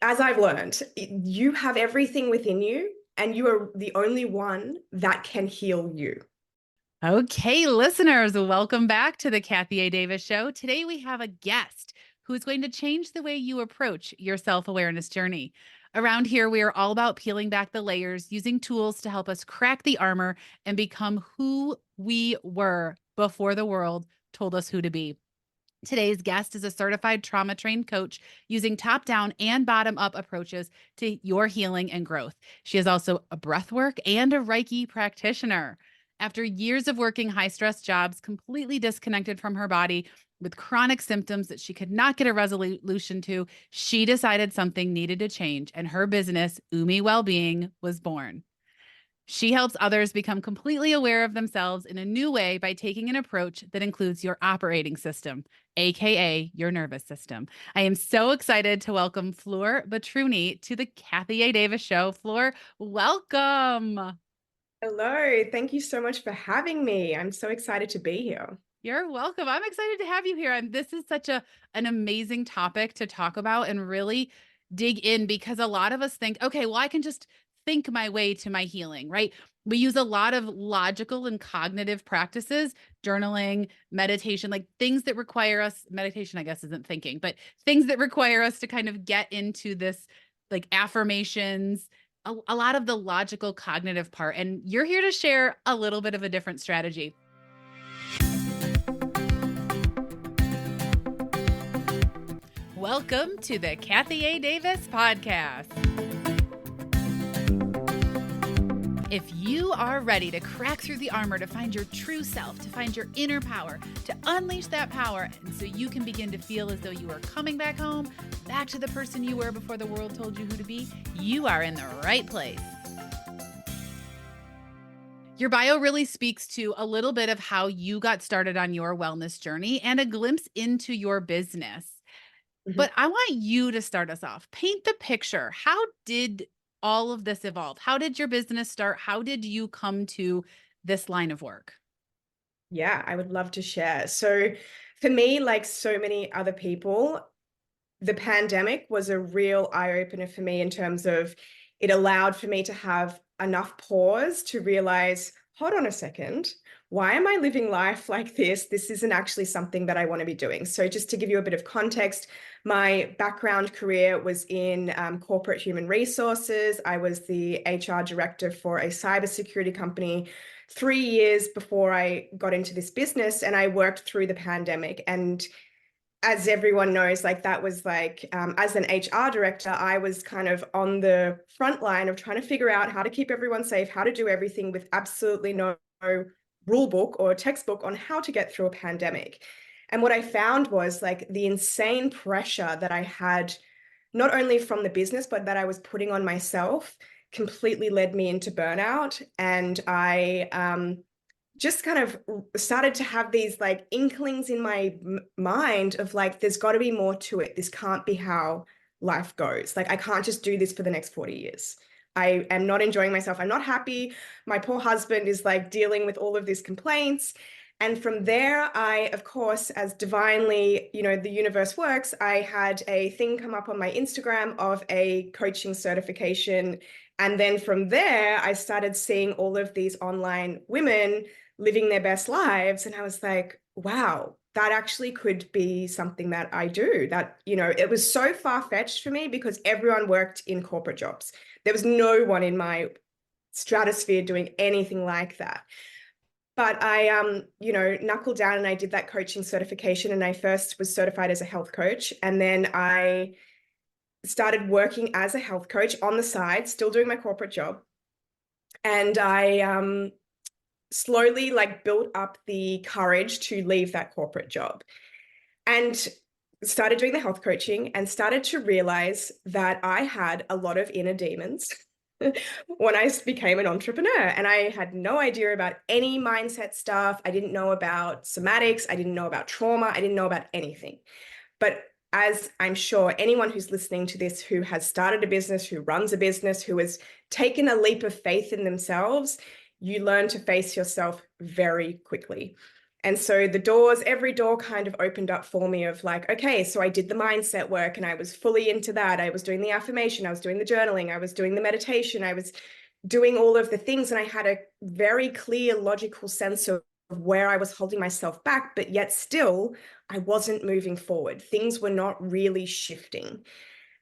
as I've learned, you have everything within you, and you are the only one that can heal you. Okay, listeners, welcome back to the Kathy A. Davis Show. Today we have a guest who is going to change the way you approach your self awareness journey. Around here, we are all about peeling back the layers, using tools to help us crack the armor and become who we were before the world told us who to be. Today's guest is a certified trauma trained coach using top down and bottom up approaches to your healing and growth. She is also a breathwork and a Reiki practitioner. After years of working high stress jobs, completely disconnected from her body with chronic symptoms that she could not get a resolution to, she decided something needed to change, and her business, Umi Wellbeing, was born. She helps others become completely aware of themselves in a new way by taking an approach that includes your operating system, AKA your nervous system. I am so excited to welcome Fleur Batrouney to the Kathy A. Davis Show. Fleur, welcome. Hello, thank you so much for having me. I'm so excited to be here. You're welcome. I'm excited to have you here. And this is such an amazing topic to talk about and really dig in, because a lot of us think, okay, well, I can just think my way to my healing, right? We use a lot of logical and cognitive practices, journaling, meditation, like things that require us, meditation, I guess, isn't thinking, but things that require us to kind of get into this, like affirmations, a lot of the logical cognitive part. And you're here to share a little bit of a different strategy. Welcome to the Kathy A. Davis podcast. If you are ready to crack through the armor, to find your true self, to find your inner power, to unleash that power, and so you can begin to feel as though you are coming back home, back to the person you were before the world told you who to be, you are in the right place. Your bio really speaks to a little bit of how you got started on your wellness journey and a glimpse into your business. Mhm. But I want you to start us off. Paint the picture. How did all of this evolve? How did your business start? How did you come to this line of work? Yeah, I would love to share. So, for me, like so many other people, the pandemic was a real eye opener for me in terms of it allowed for me to have enough pause to realize, hold on a second, why am I living life like this? This isn't actually something that I want to be doing. So, just to give you a bit of context, my background career was in corporate human resources. I was the HR director for a cybersecurity company 3 years before I got into this business, and I worked through the pandemic. And as everyone knows, like that was like, as an HR director, I was kind of on the front line of trying to figure out how to keep everyone safe, how to do everything with absolutely no rule book or textbook on how to get through a pandemic. And what I found was like the insane pressure that I had, not only from the business, but that I was putting on myself completely led me into burnout. And I just kind of started to have these like inklings in my mind of like, there's got to be more to it. This can't be how life goes. Like, I can't just do this for the next 40 years. I am not enjoying myself. I'm not happy. My poor husband is like dealing with all of these complaints. And from there, I, of course, as divinely, the universe works, I had a thing come up on my Instagram of a coaching certification. And then from there, I started seeing all of these online women living their best lives. And I was like, wow, that actually could be something that I do. That, it was so far-fetched for me because everyone worked in corporate jobs. There was no one in my stratosphere doing anything like that. But I, knuckled down and I did that coaching certification. And I first was certified as a health coach. And then I started working as a health coach on the side, still doing my corporate job. And I slowly like built up the courage to leave that corporate job and started doing the health coaching and started to realize that I had a lot of inner demons when I became an entrepreneur. And I had no idea about any mindset stuff. I didn't know about somatics. I didn't know about trauma. I didn't know about anything. But as I'm sure anyone who's listening to this, who has started a business, who runs a business, who has taken a leap of faith in themselves, you learn to face yourself very quickly. And so every door kind of opened up for me of like, okay, so I did the mindset work and I was fully into that. I was doing the affirmation, I was doing the journaling, I was doing the meditation, I was doing all of the things. And I had a very clear, logical sense of where I was holding myself back, but yet still I wasn't moving forward. Things were not really shifting.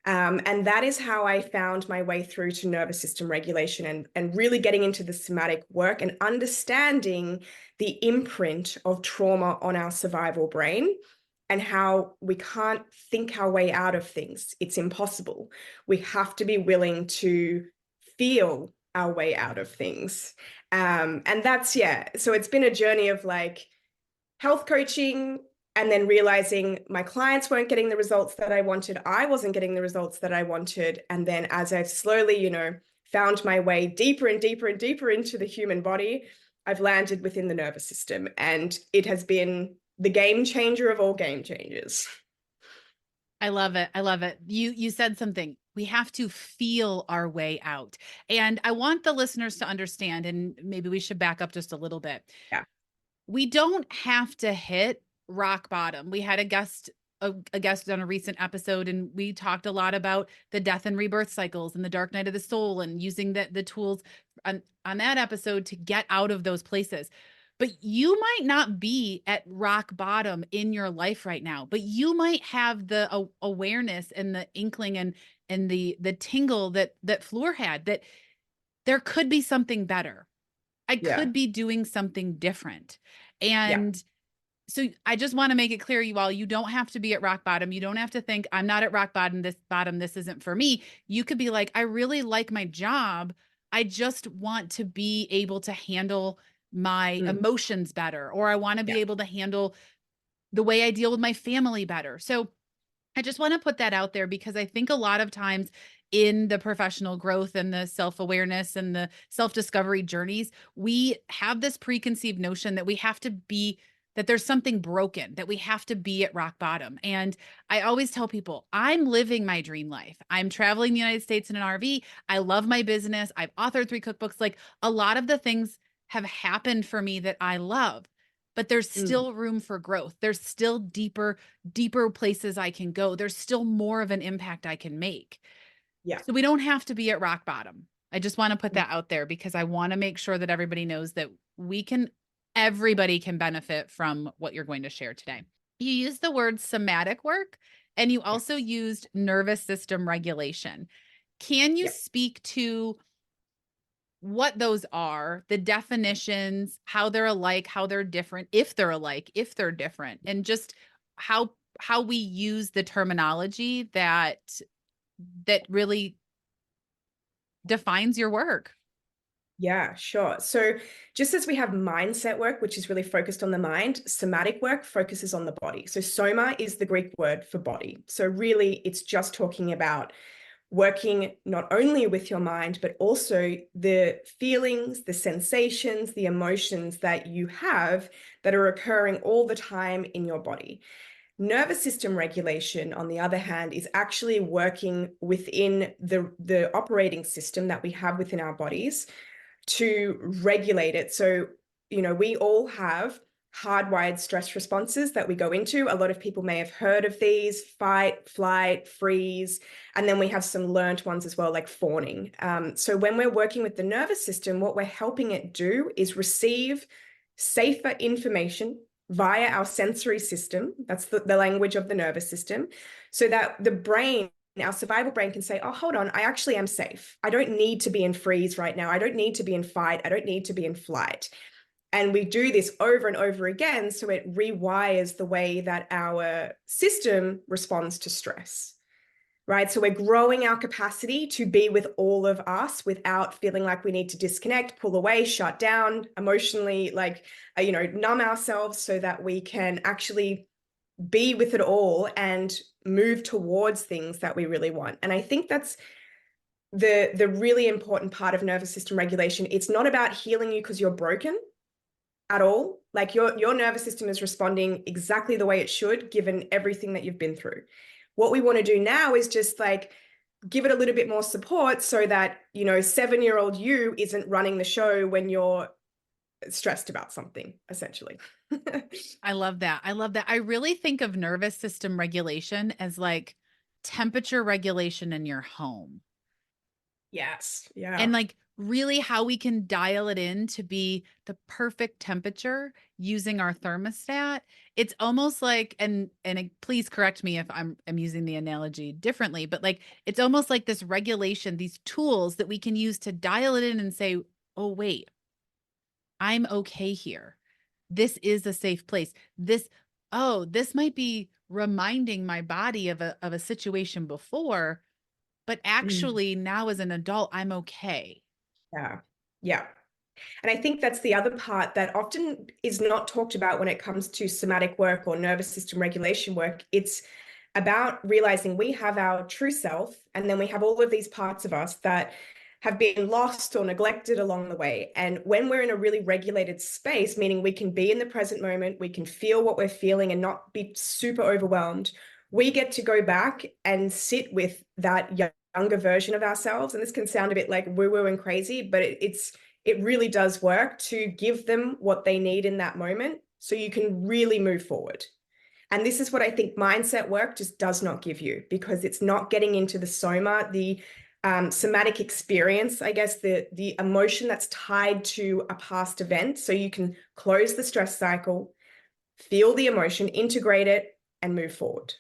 And that is how I found my way through to nervous system regulation and really getting into the somatic work and understanding the imprint of trauma on our survival brain and how we can't think our way out of things. It's impossible. We have to be willing to feel our way out of things. And that's, yeah. So it's been a journey of like health coaching, and then realizing my clients weren't getting the results that I wanted. I wasn't getting the results that I wanted. And then as I've slowly, found my way deeper and deeper and deeper into the human body, I've landed within the nervous system. And it has been the game changer of all game changers. I love it. I love it. You said something. We have to feel our way out. And I want the listeners to understand, and maybe we should back up just a little bit. Yeah. We don't have to hit rock bottom. We had a guest on a recent episode, and we talked a lot about the death and rebirth cycles and the dark night of the soul and using the tools on that episode to get out of those places. But you might not be at rock bottom in your life right now, but you might have the awareness and the inkling and the tingle that Fleur had, that there could be something better. I Yeah. could be doing something different. Yeah. And so I just want to make it clear, you all, you don't have to be at rock bottom. You don't have to think, I'm not at rock bottom, this isn't for me. You could be like, I really like my job. I just want to be able to handle my emotions better, or I want to Yeah. be able to handle the way I deal with my family better. So I just want to put that out there, because I think a lot of times in the professional growth and the self-awareness and the self-discovery journeys, we have this preconceived notion that that there's something broken, that we have to be at rock bottom. And I always tell people, I'm living my dream life. I'm traveling the United States in an RV. I love my business. I've authored 3 cookbooks. Like, a lot of the things have happened for me that I love, but there's Mm. still room for growth. There's still deeper places I can go. There's still more of an impact I can make. Yeah. So we don't have to be at rock bottom. I just want to put Mm. that out there, because I want to make sure that everybody knows that everybody can benefit from what you're going to share today. You used the word somatic work, and you Yeah. also used nervous system regulation. Can you Yeah. speak to what those are, the definitions, how they're alike, how they're different, if they're alike, if they're different, and just how we use the terminology that really defines your work? Yeah, sure. So just as we have mindset work, which is really focused on the mind, somatic work focuses on the body. So soma is the Greek word for body. So really, it's just talking about working not only with your mind, but also the feelings, the sensations, the emotions that you have that are occurring all the time in your body. Nervous system regulation, on the other hand, is actually working within the operating system that we have within our bodies to regulate it. So, we all have hardwired stress responses that we go into. A lot of people may have heard of these: fight, flight, freeze. And then we have some learned ones as well, like fawning. So when we're working with the nervous system, what we're helping it do is receive safer information via our sensory system. That's the language of the nervous system, so that the brain, our survival brain, can say, oh, hold on, I actually am safe. I don't need to be in freeze right now. I don't need to be in fight. I don't need to be in flight. And we do this over and over again. So it rewires the way that our system responds to stress, right? So we're growing our capacity to be with all of us without feeling like we need to disconnect, pull away, shut down emotionally, like, numb ourselves, so that we can actually be with it all and move towards things that we really want. And I think that's the really important part of nervous system regulation. It's not about healing you because you're broken at all. Like, your nervous system is responding exactly the way it should, given everything that you've been through. What we want to do now is just like give it a little bit more support, so that 7-year-old you isn't running the show when you're stressed about something, essentially. I love that. I love that. I really think of nervous system regulation as like temperature regulation in your home. Yes. Yeah. And like really how we can dial it in to be the perfect temperature using our thermostat. It's almost like, please correct me if I'm using the analogy differently, but like it's almost like this regulation, these tools that we can use to dial it in and say, oh wait, I'm okay here. This is a safe place. This might be reminding my body of a situation before, but Mm. actually now as an adult, I'm okay. Yeah. Yeah. And I think that's the other part that often is not talked about when it comes to somatic work or nervous system regulation work. It's about realizing we have our true self, and then we have all of these parts of us that have been lost or neglected along the way. And when we're in a really regulated space, meaning we can be in the present moment, we can feel what we're feeling and not be super overwhelmed, we get to go back and sit with that younger version of ourselves. And this can sound a bit like woo-woo and crazy, but it really does work to give them what they need in that moment so you can really move forward. And this is what I think mindset work just does not give you, because it's not getting into the soma, the somatic experience, I guess, the emotion that's tied to a past event. So you can close the stress cycle, feel the emotion, integrate it, and move forward.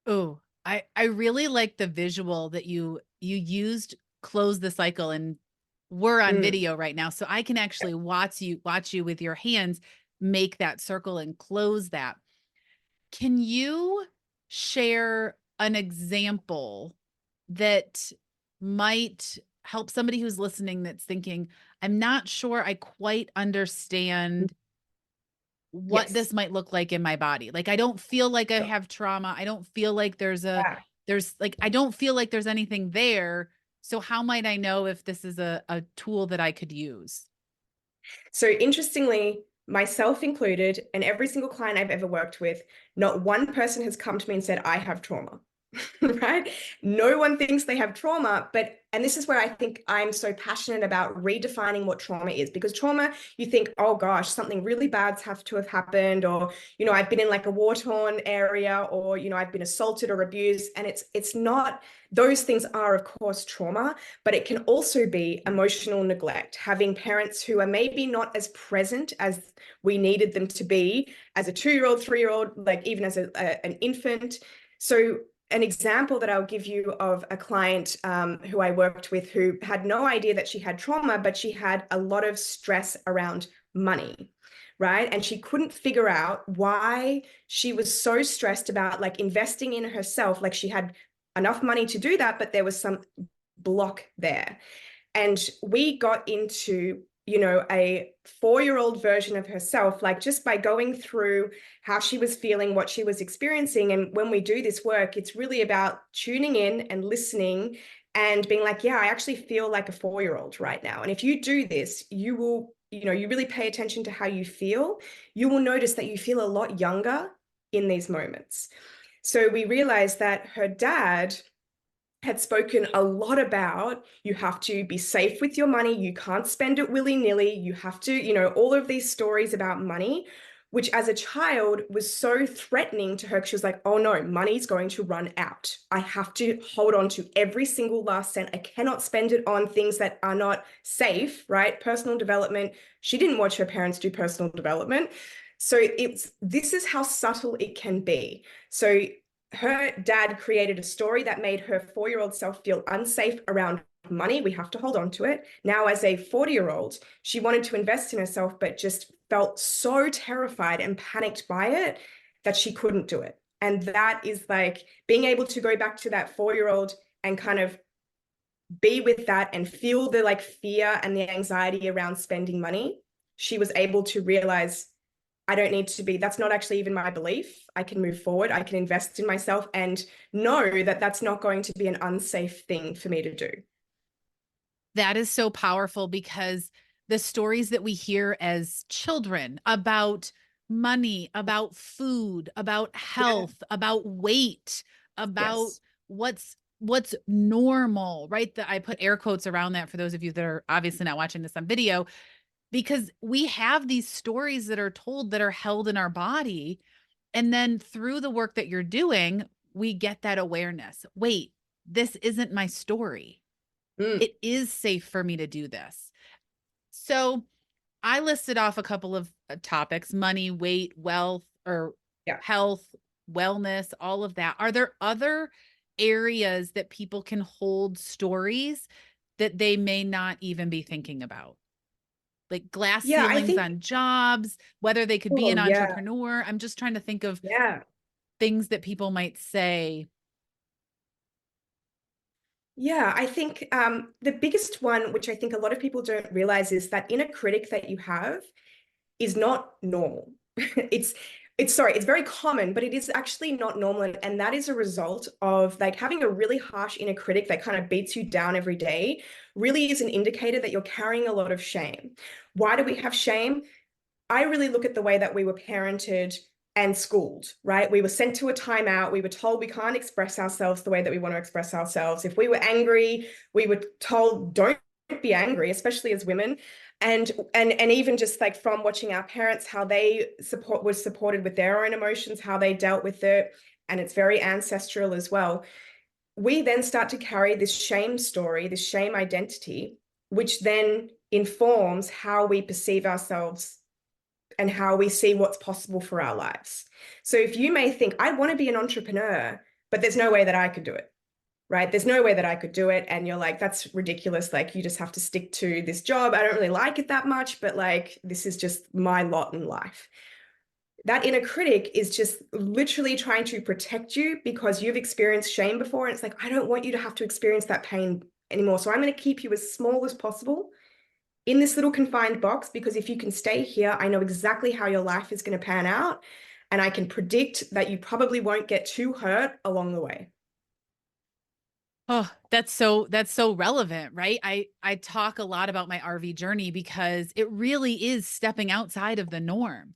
Oh, I really like the visual that you used close the cycle, and we're on Mm. video right now. So I can actually watch you with your hands make that circle and close that. Can you share an example that might help somebody who's listening that's thinking, I'm not sure I quite understand what Yes. this might look like in my body. Like I don't feel like I have trauma. I don't feel like Yeah. I don't feel like there's anything there. So how might I know if this is a tool that I could use? So interestingly, myself included, and every single client I've ever worked with, not one person has come to me and said, I have trauma. Right? No one thinks they have trauma, and this is where I think I'm so passionate about redefining what trauma is, because trauma, you think, oh gosh, something really bad's have to have happened, or, I've been in like a war-torn area, or, I've been assaulted or abused, and it's not, those things are of course trauma, but it can also be emotional neglect, having parents who are maybe not as present as we needed them to be as a 2-year-old, 3-year-old, like even as an infant. So an example that I'll give you of a client who I worked with who had no idea that she had trauma, but she had a lot of stress around money, right? And she couldn't figure out why she was so stressed about like investing in herself. Like she had enough money to do that, but there was some block there. And we got into, a 4-year-old version of herself, like just by going through how she was feeling, what she was experiencing. And when we do this work, it's really about tuning in and listening and being like, yeah, I actually feel like a 4-year-old right now. And if you do this, you will, you really pay attention to how you feel, you will notice that you feel a lot younger in these moments. So we realized that her dad had spoken a lot about you have to be safe with your money. You can't spend it willy-nilly. You have to, all of these stories about money, which as a child was so threatening to her. She was like, oh no, money's going to run out. I have to hold on to every single last cent. I cannot spend it on things that are not safe, right? Personal development. She didn't watch her parents do personal development. So this is how subtle it can be. So her dad created a story that made her 4-year-old self feel unsafe around money. We have to hold on to it. Now, as a 40-year-old, she wanted to invest in herself, but just felt so terrified and panicked by it that she couldn't do it. And that is like being able to go back to that 4-year-old and kind of be with that and feel the like fear and the anxiety around spending money. She was able to realize I don't need to be, that's not actually even my belief. I can move forward. I can invest in myself and know that that's not going to be an unsafe thing for me to do. That is so powerful because the stories that we hear as children about money, about food, about Yeah. health, about weight, about Yes. what's normal, right? That I put air quotes around that for those of you that are obviously not watching this on video. because we have these stories that are told that are held in our body. And then through the work that you're doing, we get that awareness. Wait, this isn't my story. Mm, It is safe for me to do this. So I listed off a couple of topics: money, weight, wealth, or yeah. health, wellness, all of that. Are there other areas that people can hold stories that they may not even be thinking about? Like glass Yeah, I ceilings think, on jobs, whether they could be oh an yeah, entrepreneur. I'm just trying to think of yeah. things that people might say. Yeah, I think the biggest one, which I think a lot of people don't realize, is that inner critic that you have is not normal. It's it's very common, but it is actually not normal. And that is a result of like having a really harsh inner critic that kind of beats you down every day really is an indicator that you're carrying a lot of shame. Why do we have shame? I really look at the way that we were parented and schooled, right? We were sent to a timeout. We were told we can't express ourselves the way that we want to express ourselves. If we were angry, we were told, don't be angry, especially as women. And even just like from watching our parents, how they were supported with their own emotions, how they dealt with it. And it's very ancestral as well. We then start to carry this shame story, this shame identity, which then informs how we perceive ourselves and how we see what's possible for our lives. So if you may think, I want to be an entrepreneur, but there's no way that I could do it, right? There's no way that I could do it. And you're like, that's ridiculous. Like, you just have to stick to this job. I don't really like it that much, but like, this is just my lot in life. That inner critic is just literally trying to protect you because you've experienced shame before. And it's like, I don't want you to have to experience that pain anymore. So I'm going to keep you as small as possible in this little confined box, because if you can stay here, I know exactly how your life is going to pan out. And I can predict that you probably won't get too hurt along the way. Oh, that's so relevant, right? I talk a lot about my RV journey because it really is stepping outside of the norm.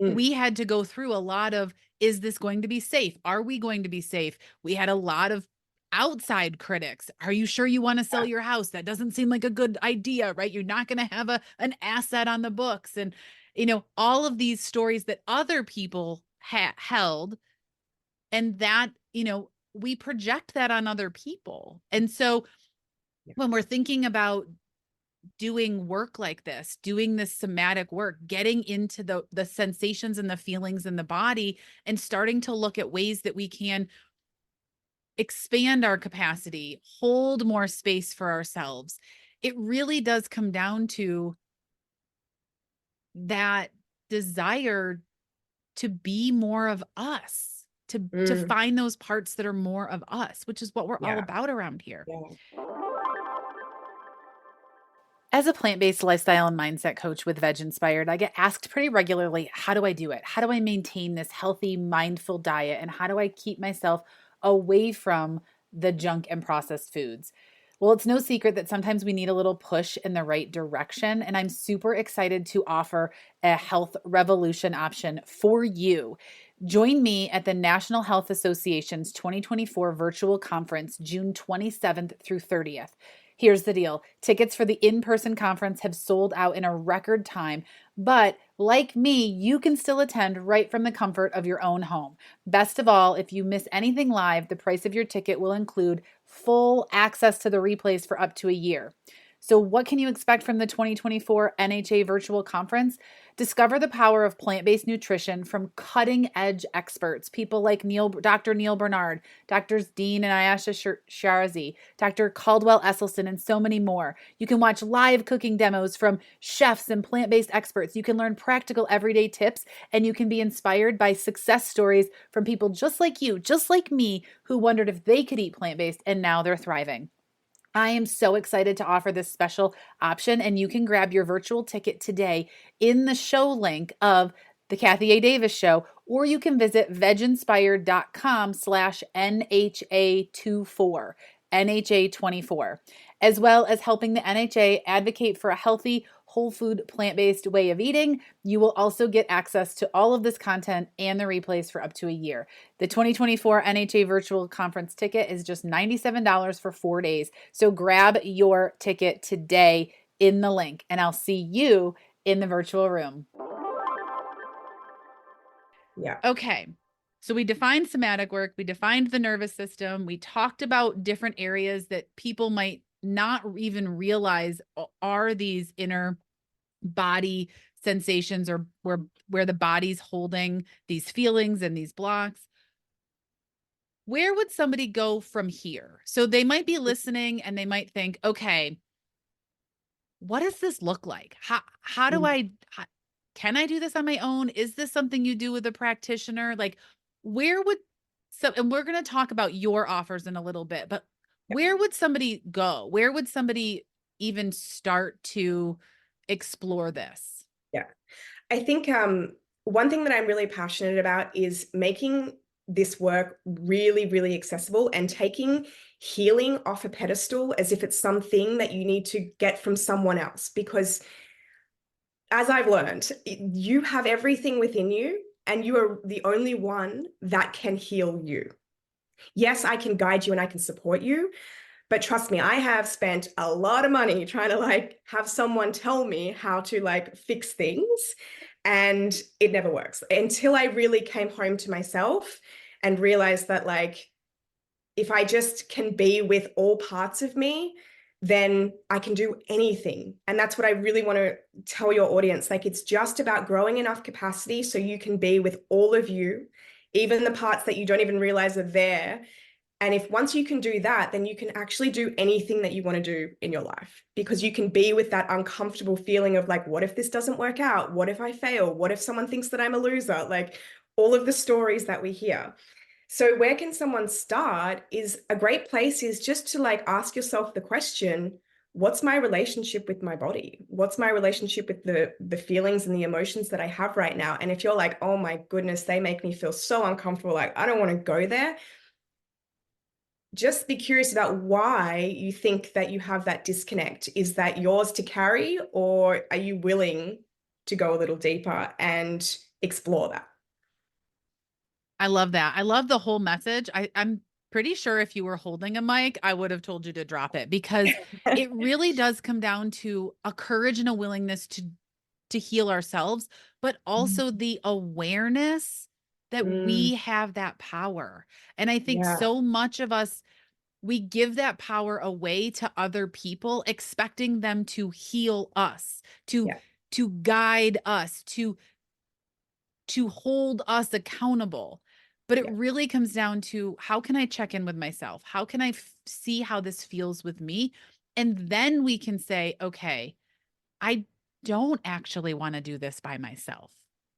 Mm, We had to go through a lot of, is this going to be safe? Are we going to be safe? We had a lot of outside critics. Are you sure you want to sell yeah. your house? That doesn't seem like a good idea, right? You're not going to have an asset on the books. And all of these stories that other people held, and that, we project that on other people. And so Yeah. when we're thinking about doing work like this, doing this somatic work, getting into the sensations and the feelings in the body, and starting to look at ways that we can expand our capacity, hold more space for ourselves, it really does come down to that desire to be more of us, to Mm, find those parts that are more of us, which is what we're all yeah. about around here. Yeah. As a plant based lifestyle and mindset coach with Veg Inspired, I get asked pretty regularly, how do I do it? How do I maintain this healthy, mindful diet? And how do I keep myself away from the junk and processed foods? Well, it's no secret that sometimes we need a little push in the right direction. And I'm super excited to offer a health revolution option for you. Join me at the National Health Association's 2024 virtual conference, June 27th through 30th. Here's the deal: tickets for the in person conference have sold out in a record time, but like me, you can still attend right from the comfort of your own home. Best of all, if you miss anything live, the price of your ticket will include full access to the replays for up to a year. So, what can you expect from the 2024 NHA virtual conference? Discover the power of plant based nutrition from cutting edge experts, people like Dr. Neil Bernard, Doctors Dean and Ayesha Sharazi, Dr. Caldwell Esselstyn, and so many more. You can watch live cooking demos from chefs and plant based experts. You can learn practical everyday tips, and you can be inspired by success stories from people just like you, just like me, who wondered if they could eat plant based and now they're thriving. I am so excited to offer this special option, and you can grab your virtual ticket today in the show link of the Kathy A. Davis Show, or you can visit veginspired.com/NHA24, NHA24, as well as helping the NHA advocate for a healthy, whole food, plant-based way of eating. You will also get access to all of this content and the replays for up to a year. The 2024 NHA virtual conference ticket is just $97 for 4 days. So grab your ticket today in the link, and I'll see you in the virtual room. Yeah. Okay. So we defined somatic work, we defined the nervous system, we talked about different areas that people might not even realize are these inner body sensations, or where the body's holding these feelings and these blocks. Where would somebody go from here? So they might be listening and they might think, okay, what does this look like? How do can I do this on my own? Is this something you do with a practitioner? Like, where would and we're going to talk about your offers in a little bit, but where would somebody go? Where would somebody even start to explore this? Yeah. I think one thing that I'm really passionate about is making this work really, really accessible and taking healing off a pedestal as if it's something that you need to get from someone else. Because as I've learned, you have everything within you, and you are the only one that can heal you. Yes, I can guide you and I can support you, but trust me, I have spent a lot of money trying to like have someone tell me how to like fix things, and it never works until I really came home to myself and realized that like if I just can be with all parts of me, then I can do anything. And that's what I really want to tell your audience. Like, it's just about growing enough capacity so you can be with all of you, even the parts that you don't even realize are there. And if once you can do that, then you can actually do anything that you want to do in your life, because you can be with that uncomfortable feeling of like, what if this doesn't work out? What if I fail? What if someone thinks that I'm a loser? Like all of the stories that we hear. So where can someone start is a great place is just to like ask yourself the question, what's my relationship with my body? What's my relationship with the feelings and the emotions that I have right now? And if you're like, oh my goodness, they make me feel so uncomfortable, like I don't want to go there, just be curious about why you think that you have that disconnect. Is that yours to carry, or are you willing to go a little deeper and explore that? I love that. I love the whole message. I'm pretty sure if you were holding a mic, I would have told you to drop it, because it really does come down to a courage and a willingness to heal ourselves, but also the awareness that Mm, we have that power. And I think yeah, so much of us, we give that power away to other people, expecting them to heal us, yeah, to guide us, to hold us accountable. But it yeah. really comes down to, how can I check in with myself? How can I see how this feels with me? And then we can say, okay, I don't actually want to do this by myself.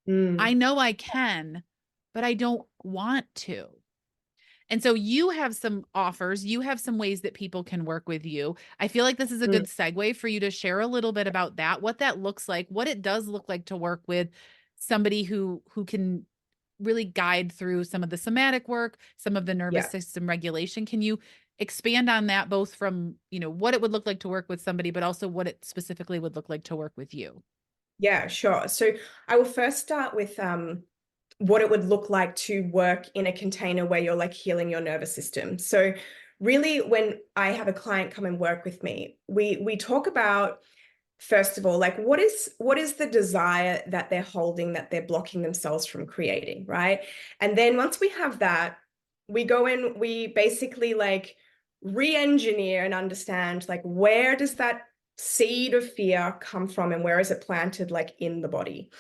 I Mm, know I can, but I don't want to. And so you have some offers, you have some ways that people can work with you. I feel like this is a mm, good segue for you to share a little bit about that, what that looks like, what it does look like to work with somebody who can really guide through some of the somatic work, some of the nervous yeah. system regulation. Can you expand on that, both from, what it would look like to work with somebody, but also what it specifically would look like to work with you? Yeah, sure. So I will first start with what it would look like to work in a container where you're like healing your nervous system. So really, when I have a client come and work with me, we talk about, first of all, like what is the desire that they're holding, that they're blocking themselves from creating, right? And then once we have that, we go in, we basically like re-engineer and understand like where does that seed of fear come from and where is it planted like in the body.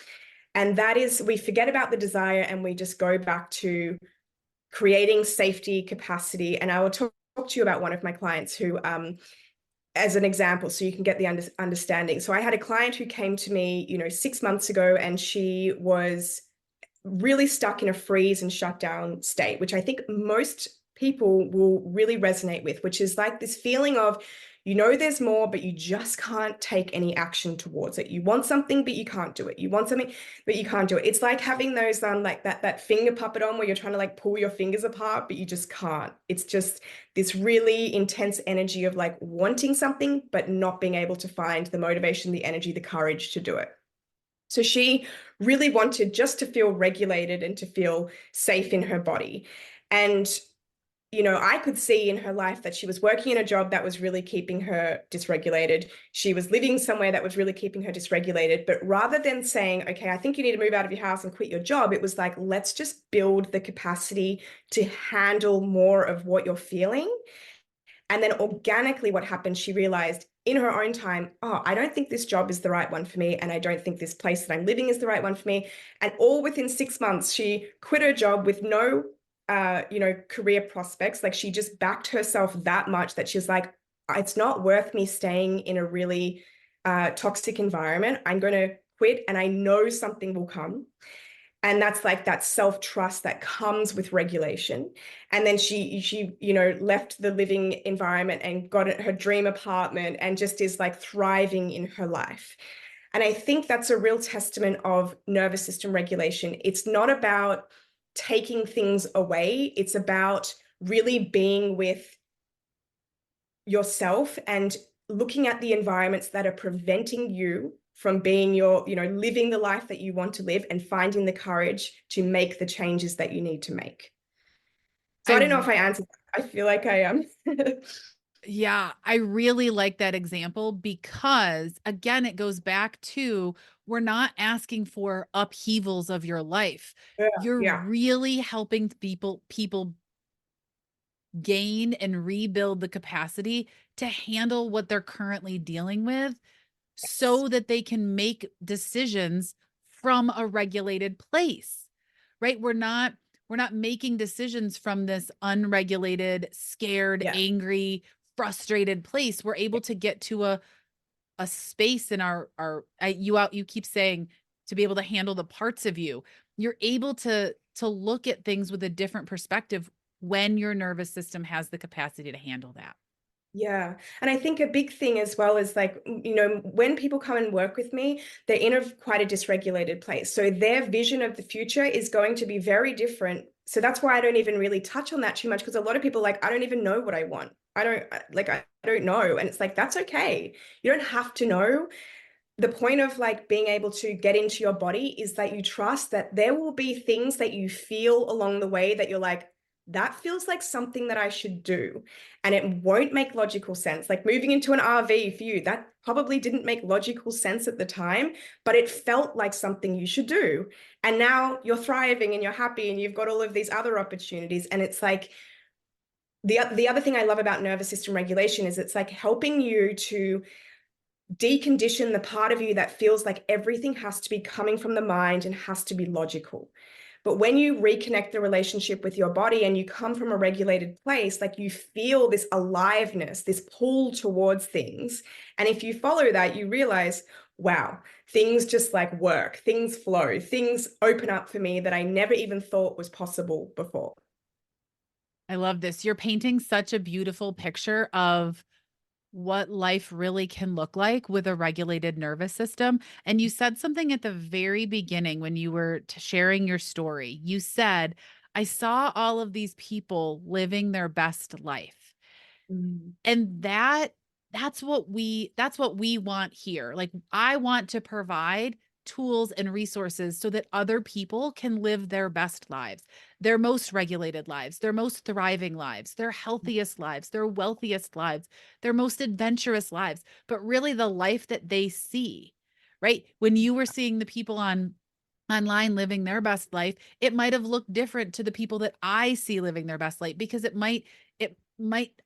And that is, we forget about the desire and we just go back to creating safety, capacity. And I will talk to you about one of my clients who as an example, so you can get the understanding. So I had a client who came to me, 6 months ago, and she was really stuck in a freeze and shut down state, which I think most people will really resonate with, which is like this feeling of, there's more, but you just can't take any action towards it. You want something, but you can't do it. You want something, but you can't do it. It's like having those like that finger puppet on where you're trying to like pull your fingers apart, but you just can't. It's just this really intense energy of like wanting something, but not being able to find the motivation, the energy, the courage to do it. So she really wanted just to feel regulated and to feel safe in her body. And I could see in her life that she was working in a job that was really keeping her dysregulated. She was living somewhere that was really keeping her dysregulated. But rather than saying, okay, I think you need to move out of your house and quit your job, it was like, let's just build the capacity to handle more of what you're feeling. And then organically, what happened, she realized in her own time, oh, I don't think this job is the right one for me. And I don't think this place that I'm living is the right one for me. And all within 6 months, she quit her job with no, career prospects. Like she just backed herself that much that she's like, it's not worth me staying in a really toxic environment. I'm going to quit and I know something will come. And that's like that self-trust that comes with regulation. And then she left the living environment and got her dream apartment and just is like thriving in her life. And I think that's a real testament of nervous system regulation. It's not about taking things away. It's about really being with yourself and looking at the environments that are preventing you from being living the life that you want to live and finding the courage to make the changes that you need to make. So I don't know if I answered that. I feel like I am. Yeah, I really like that example because again, it goes back to we're not asking for upheavals of your life. Yeah, You're yeah, really helping people gain and rebuild the capacity to handle what they're currently dealing with yes, so that they can make decisions from a regulated place. Right? We're not making decisions from this unregulated, scared, yeah, angry, frustrated place. We're able to get to a space in you keep saying to be able to handle the parts of you. You're able to look at things with a different perspective when your nervous system has the capacity to handle that. yeah. And I think a big thing as well is like, when people come and work with me, they're in quite a dysregulated place. So their vision of the future is going to be very different. So that's why I don't even really touch on that too much, because a lot of people like, I don't even know what I want. I don't know. And it's like, that's okay. You don't have to know. The point of like being able to get into your body is that you trust that there will be things that you feel along the way that you're like, that feels like something that I should do. And it won't make logical sense. Like moving into an RV for you, that probably didn't make logical sense at the time, but it felt like something you should do. And now you're thriving and you're happy and you've got all of these other opportunities. And it's like the other thing I love about nervous system regulation is it's like helping you to decondition the part of you that feels like everything has to be coming from the mind and has to be logical. But when you reconnect the relationship with your body and you come from a regulated place, like you feel this aliveness, this pull towards things. And if you follow that, you realize, wow, things just like work, things flow, things open up for me that I never even thought was possible before. I love this. You're painting such a beautiful picture of what life really can look like with a regulated nervous system. And you said something at the very beginning when you were sharing your story. You said, I saw all of these people living their best life. Mm. And that's what we want here. Like I want to provide tools and resources so that other people can live their best lives, their most regulated lives, their most thriving lives, their healthiest lives, their wealthiest lives, their most adventurous lives, but really the life that they see. Right? When you were seeing the people online living their best life, it might have looked different to the people that I see living their best life because it might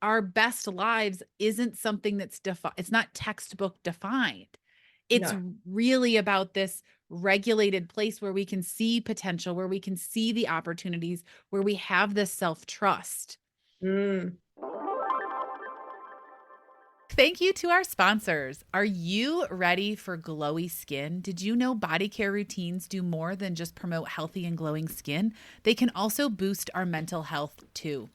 our best lives isn't something that's defined. It's not textbook defined. It's No. really about this regulated place where we can see potential, where we can see the opportunities, where we have this self-trust. Mm. Thank you to our sponsors. Are you ready for glowy skin? Did you know body care routines do more than just promote healthy and glowing skin? They can also boost our mental health too.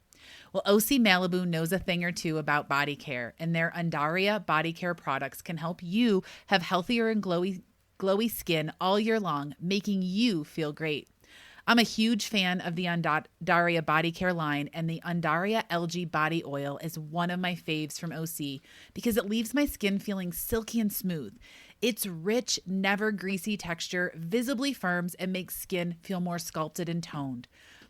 Well, OC Malibu knows a thing or two about body care, and their Undaria body care products can help you have healthier and glowy skin all year long, making you feel great. I'm a huge fan of the Undaria body care line, and the Undaria LG body oil is one of my faves from OC because it leaves my skin feeling silky and smooth. Its rich, never greasy texture visibly firms and makes skin feel more sculpted and toned.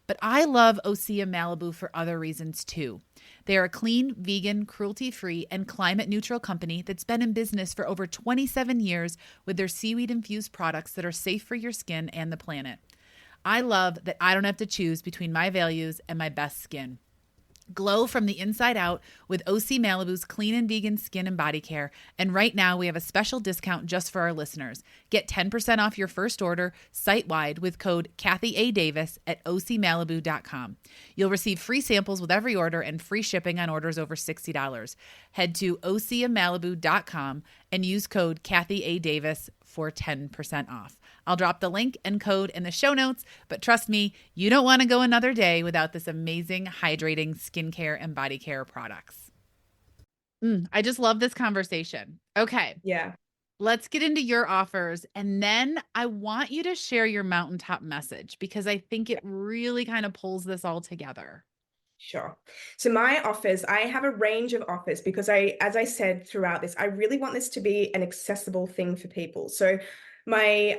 But I love Osea Malibu for other reasons too. They are a clean, vegan, cruelty free, and climate neutral company that's been in business for over 27 years with their seaweed infused products that are safe for your skin and the planet. I love that I don't have to choose between my values and my best skin. Glow from the inside out with OC Malibu's clean and vegan skin and body care. And right now we have a special discount just for our listeners. Get 10% off your first order site-wide with code Kathy A. Davis at ocmalibu.com. You'll receive free samples with every order and free shipping on orders over $60. Head to ocmalibu.com and use code Kathy A. Davis for 10% off. I'll drop the link and code in the show notes, but trust me, you don't want to go another day without this amazing hydrating skincare and body care products. I just love this conversation. Okay, Yeah. let's get into your offers. And then I want you to share your mountaintop message because I think it really kind of pulls this all together. Sure. So my offers, I have a range of offers because as I said throughout this, I really want this to be an accessible thing for people. So my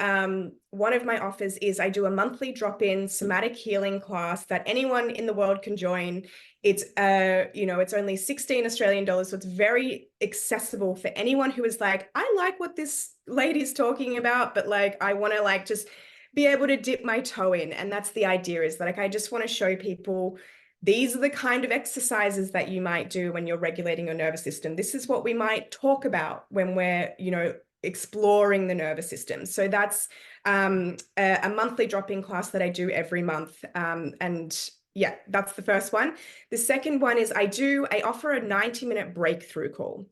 one of my offers is I do a monthly drop-in somatic healing class that anyone in the world can join. It's it's only 16 Australian dollars, so it's very accessible for anyone who is like, I like what this lady's talking about, but like I want to like just be able to dip my toe in. And that's the idea, is that like I just want to show people these are the kind of exercises that you might do when you're regulating your nervous system. This is what we might talk about when we're, exploring the nervous system. So that's a monthly drop-in class that I do every month. And yeah, that's the first one. The second one is I offer a 90-minute breakthrough call.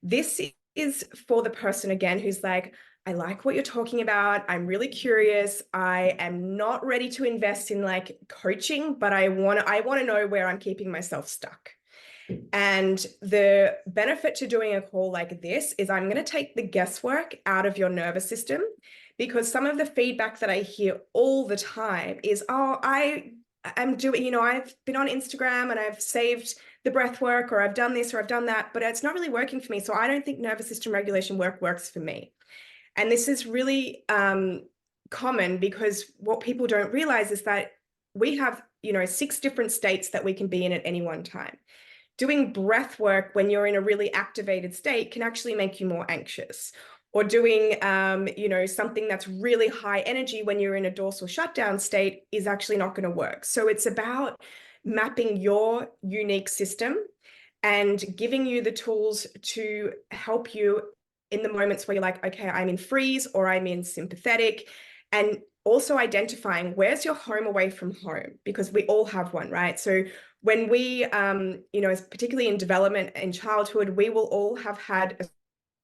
This is for the person, again, who's like, I like what you're talking about. I'm really curious. I am not ready to invest in like coaching, but I want to know where I'm keeping myself stuck. And the benefit to doing a call like this is I'm going to take the guesswork out of your nervous system, because some of the feedback that I hear all the time is, oh, I'm doing, I've been on Instagram and I've saved the breath work, or I've done this or I've done that, but it's not really working for me. So I don't think nervous system regulation work works for me. And this is really common, because what people don't realize is that we have, 6 different states that we can be in at any one time. Doing breath work when you're in a really activated state can actually make you more anxious. Or doing, something that's really high energy when you're in a dorsal shutdown state is actually not going to work. So it's about mapping your unique system and giving you the tools to help you in the moments where you're like, okay, I'm in freeze or I'm in sympathetic, and also identifying where's your home away from home, because we all have one, right? So when we, particularly in development in childhood, we will all have had a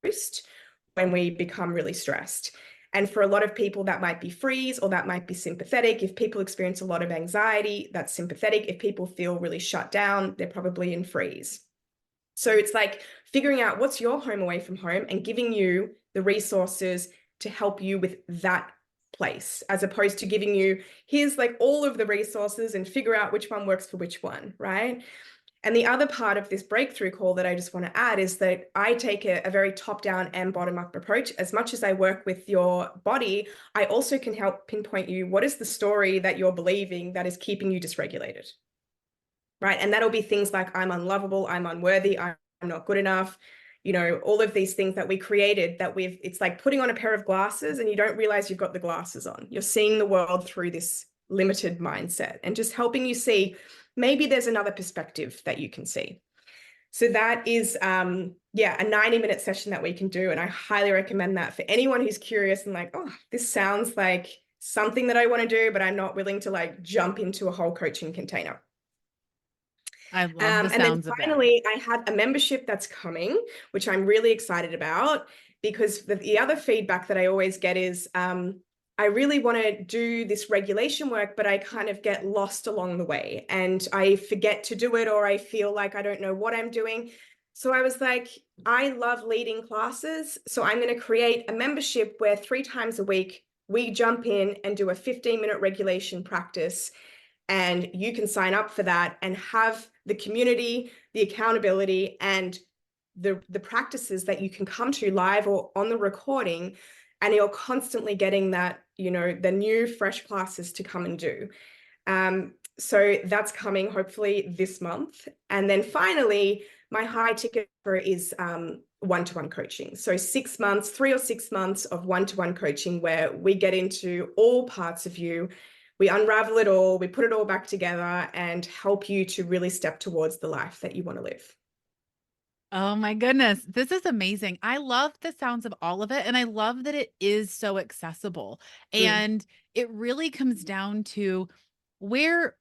boost when we become really stressed. And for a lot of people, that might be freeze or that might be sympathetic. If people experience a lot of anxiety, that's sympathetic. If people feel really shut down, they're probably in freeze. So it's like figuring out what's your home away from home and giving you the resources to help you with that place, as opposed to giving you, here's like all of the resources and figure out which one works for which one, right? And the other part of this breakthrough call that I just want to add is that I take a very top-down and bottom-up approach. As much as I work with your body, I also can help pinpoint you what is the story that you're believing that is keeping you dysregulated, right? And that'll be things like, I'm unlovable, I'm unworthy, I'm not good enough, all of these things that we created that it's like putting on a pair of glasses and you don't realize you've got the glasses on. You're seeing the world through this limited mindset, and just helping you see maybe there's another perspective that you can see. So that is, a 90-minute session that we can do. And I highly recommend that for anyone who's curious and like, oh, this sounds like something that I want to do, but I'm not willing to like jump into a whole coaching container. I love the And then sounds of that. finally, I have a membership that's coming, which I'm really excited about, because the other feedback that I always get is, I really want to do this regulation work, but I kind of get lost along the way and I forget to do it, or I feel like I don't know what I'm doing. So I was like, I love leading classes. So I'm going to create a membership where 3 times a week, we jump in and do a 15-minute regulation practice. And you can sign up for that and have the community, the accountability, and the practices that you can come to live or on the recording. And you're constantly getting that, the new fresh classes to come and do. So that's coming hopefully this month. And then finally, my high ticket is one-to-one coaching. So 6 months, 3 or 6 months of one-to-one coaching where we get into all parts of you. We unravel it all, we put it all back together and help you to really step towards the life that you want to live. Oh my goodness. This is amazing. I love the sounds of all of it. And I love that it is so accessible. Mm, And it really comes down to where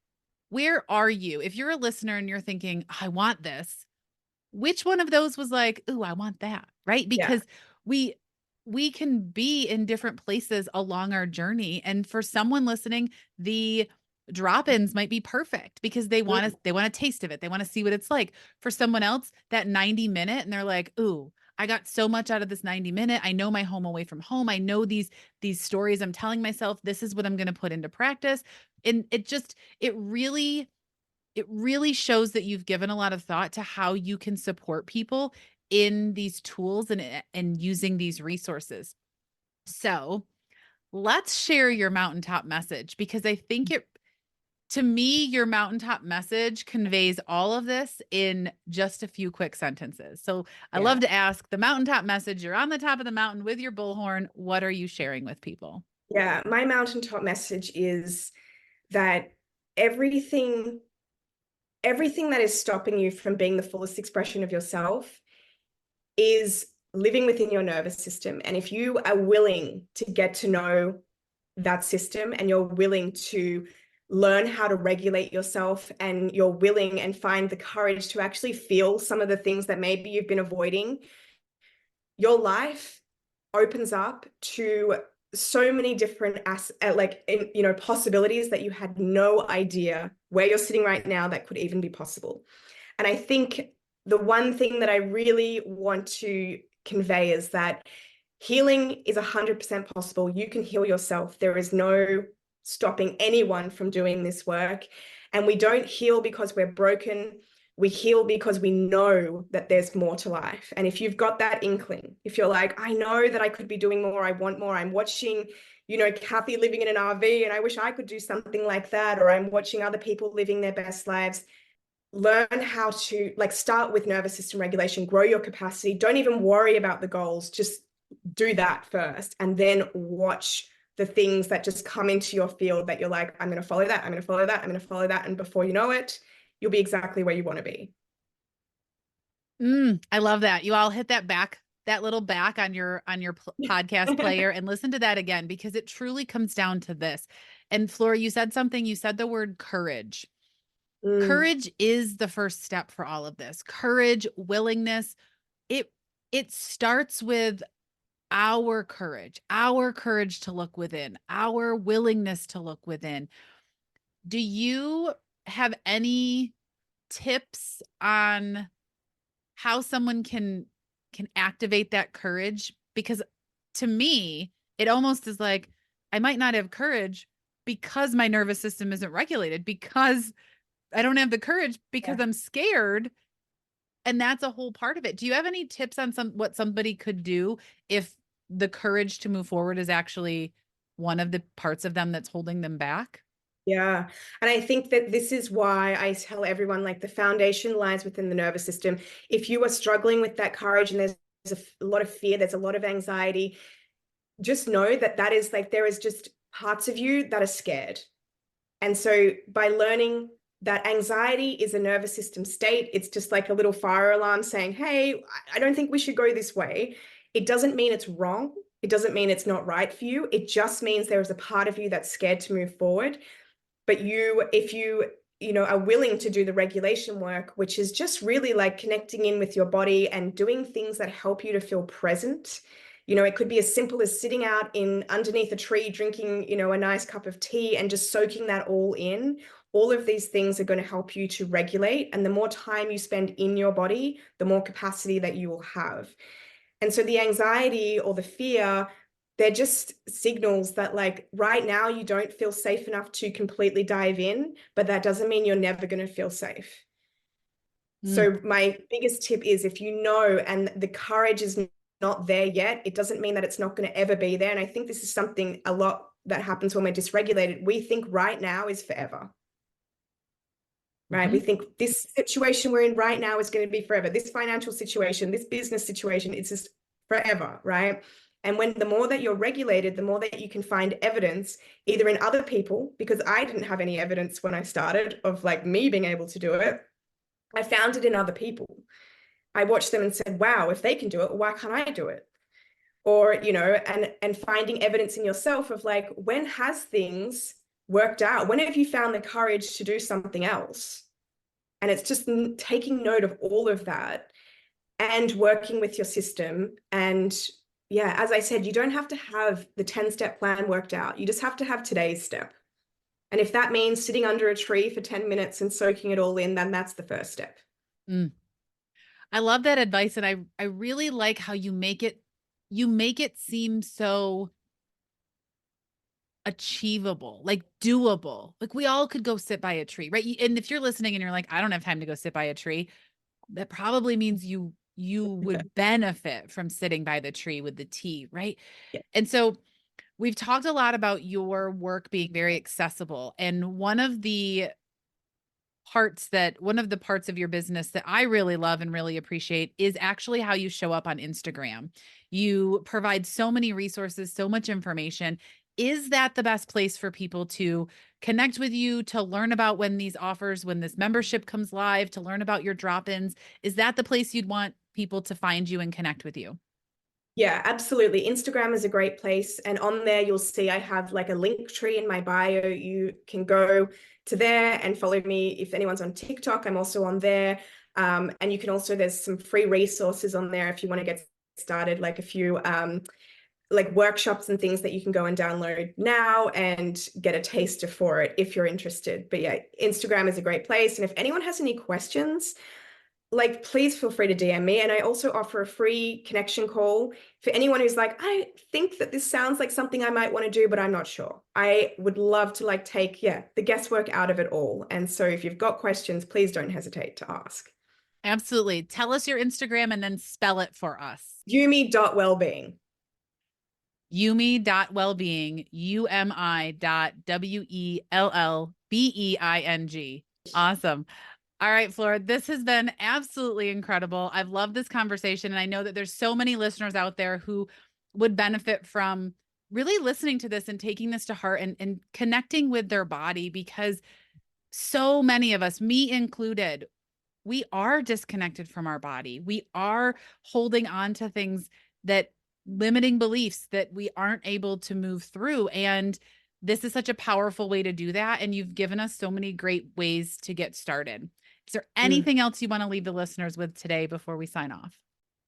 where are you? If you're a listener and you're thinking, I want this, which one of those was like, "Ooh, I want that," right? yeah. Because we we can be in different places along our journey, and for someone listening, the drop-ins might be perfect because Mm, they want a taste of it. They want to see what it's like. For someone else, that 90 minute and they're like, "Ooh, I got so much out of this 90 minute. I know my home away from home. I know these stories I'm telling myself. This is what I'm going to put into practice." And it really it really shows that you've given a lot of thought to how you can support people in these tools and using these resources. So, let's share your mountaintop message because I think it to me your mountaintop message conveys all of this in just a few quick sentences. So, I yeah. love to ask the mountaintop message, you're on the top of the mountain with your bullhorn, what are you sharing with people? Yeah. My mountaintop message is that everything everything that is stopping you from being the fullest expression of yourself is living within your nervous system. And if you are willing to get to know that system and you're willing to learn how to regulate yourself and you're willing and find the courage to actually feel some of the things that maybe you've been avoiding, your life opens up to so many different possibilities that you had no idea where you're sitting right now that could even be possible. And I think the one thing that I really want to convey is that healing is 100% possible. You can heal yourself. There is no stopping anyone from doing this work. And we don't heal because we're broken. We heal because we know that there's more to life. And if you've got that inkling, if you're like, I know that I could be doing more, I want more, I'm watching, Kathy living in an RV and I wish I could do something like that, or I'm watching other people living their best lives, learn how to start with nervous system regulation, grow your capacity. Don't even worry about the goals. Just do that first and then watch the things that just come into your field that you're like, I'm going to follow that. I'm going to follow that. I'm going to follow that. And before you know it, you'll be exactly where you want to be. I love that. You all hit that little back on your podcast player and listen to that again because it truly comes down to this. And Flora, you said something, you said the word courage. Mm, Courage is the first step for all of this. Courage, willingness, it it starts with our courage to look within, our willingness to look within. Do you have any tips on how someone can activate that courage? Because to me it almost is like I might not have courage because my nervous system isn't regulated, because I don't have the courage because yeah. I'm scared, and that's a whole part of it. Do you have any tips on what somebody could do if the courage to move forward is actually one of the parts of them that's holding them back? Yeah. And I think that this is why I tell everyone the foundation lies within the nervous system. If you are struggling with that courage and there's a lot of fear, there's a lot of anxiety, just know that is there is just parts of you that are scared. And so by learning that anxiety is a nervous system state, it's just like a little fire alarm saying, hey, I don't think we should go this way. It doesn't mean it's wrong. It doesn't mean it's not right for you. It just means there is a part of you that's scared to move forward. But if you are willing to do the regulation work, which is just really like connecting in with your body and doing things that help you to feel present. It could be as simple as sitting out in underneath a tree, drinking, a nice cup of tea and just soaking that all in. All of these things are going to help you to regulate. And the more time you spend in your body, the more capacity that you will have. And so the anxiety or the fear, they're just signals that right now you don't feel safe enough to completely dive in, but that doesn't mean you're never going to feel safe. Mm. So my biggest tip is if you know and the courage is not there yet, it doesn't mean that it's not going to ever be there. And I think this is something a lot that happens when we're dysregulated. We think right now is forever. right? We think this situation we're in right now is going to be forever. This financial situation, this business situation, it's just forever, right? And when the more that you're regulated, the more that you can find evidence either in other people, because I didn't have any evidence when I started of like me being able to do it. I found it in other people. I watched them and said, wow, if they can do it, why can't I do it? Or, you know, and finding evidence in yourself of like, when has things worked out? When have you found the courage to do something else? And it's just taking note of all of that and working with your system. And yeah, as I said, you don't have to have the 10-step plan worked out. You just have to have today's step. And if that means sitting under a tree for 10 minutes and soaking it all in, then that's the first step. Mm. I love that advice. And I really like how you make it seem so achievable, like doable. Like we all could go sit by a tree, right? And if you're listening and you're like, I don't have time to go sit by a tree, that probably means you would benefit from sitting by the tree with the tea, right? Yeah. And so we've talked a lot about your work being very accessible. And one of the parts of your business that I really love and really appreciate is actually how you show up on Instagram. You provide so many resources, so much information. Is that the best place for people to connect with you, to learn about when this membership comes live, to learn about your drop-ins? Is that the place you'd want people to find you and connect with you? Yeah, absolutely. Instagram is a great place. And on there, you'll see I have like a link tree in my bio. You can go to there and follow me. If anyone's on TikTok, I'm also on there. And you can also, there's some free resources on there if you want to get started, like a few like workshops and things that you can go and download now and get a taster for it if you're interested. But yeah, Instagram is a great place. And if anyone has any questions, like, please feel free to DM me. And I also offer a free connection call for anyone who's like, I think that this sounds like something I might want to do, but I'm not sure. I would love to like take, the guesswork out of it all. And so if you've got questions, please don't hesitate to ask. Absolutely. Tell us your Instagram and then spell it for us. Yumi.wellbeing. Yumi.wellbeing, UMI.WELLBEING. Awesome. All right, Fleur, this has been absolutely incredible. I've loved this conversation. And I know that there's so many listeners out there who would benefit from really listening to this and taking this to heart and connecting with their body, because so many of us, me included, we are disconnected from our body. We are holding on to things, that limiting beliefs that we aren't able to move through. And this is such a powerful way to do that. And you've given us so many great ways to get started. Is there anything else you want to leave the listeners with today before we sign off?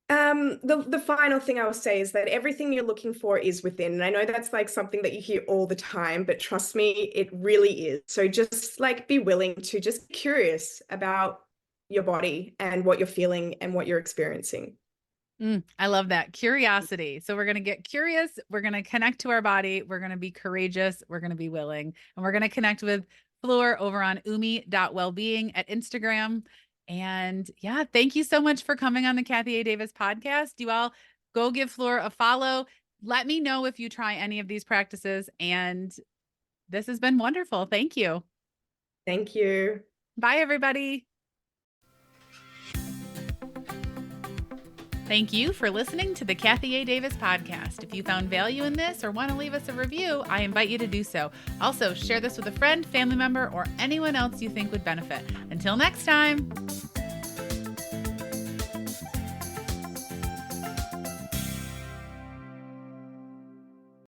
The final thing I will say is that everything you're looking for is within. And I know that's like something that you hear all the time, but trust me, it really is. So just like be willing to just be curious about your body and what you're feeling and what you're experiencing. I love that. Curiosity. So we're going to get curious. We're going to connect to our body. We're going to be courageous. We're going to be willing. And we're going to connect with Fleur over on umi.wellbeing at Instagram. And yeah, thank you so much for coming on the Kathy A. Davis podcast. You all go give Fleur a follow. Let me know if you try any of these practices. And this has been wonderful. Thank you. Thank you. Bye, everybody. Thank you for listening to the Kathy A. Davis podcast. If you found value in this or want to leave us a review, I invite you to do so. Also, share this with a friend, family member, or anyone else you think would benefit. Until next time.